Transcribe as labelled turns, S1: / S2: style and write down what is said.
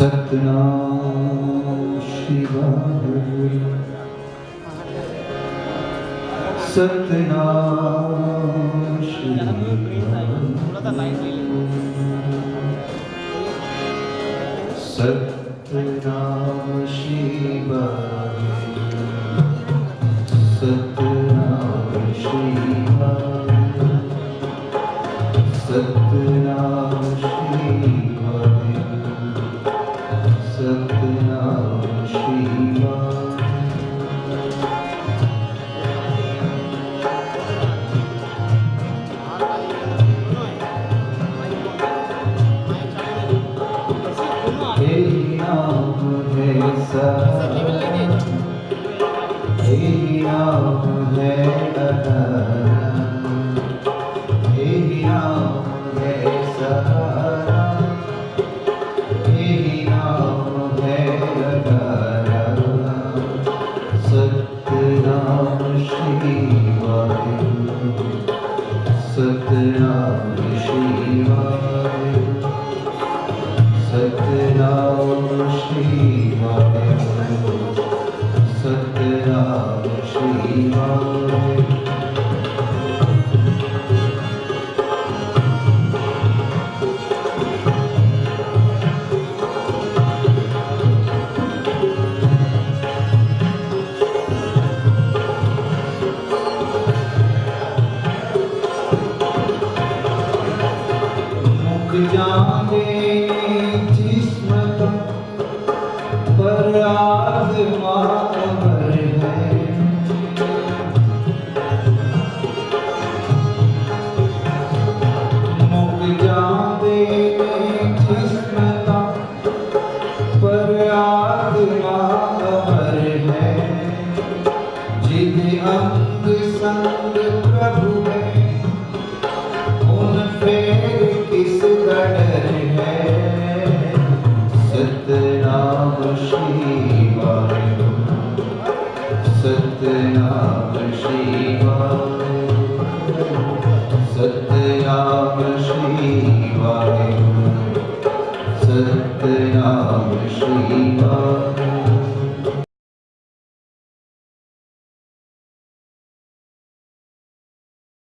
S1: सतनाम शिवाय सतनाम शिवाय सतनाम शिवाय सतनाम शिवाय सतनाम शिवाय सतनाम शिवाय यही नाम है सहारा, यही नाम है अधारा, यही नाम है सहारा, यही नाम है अधारा। सतनाम शिवाय सतनाम शिवाय सतनाम शिवाय सतनाम शिवाय मुख जाने जिस्म तक पर आत्मा अमर है। मुख जाने जिस्म तक पर आत्मा अमर है। जिन अंग संग प्रभु है उन फेर किस डर है। सतनाम शिवाय सतनाम शिवाय सतनाम शिवाय सतनाम शिवाय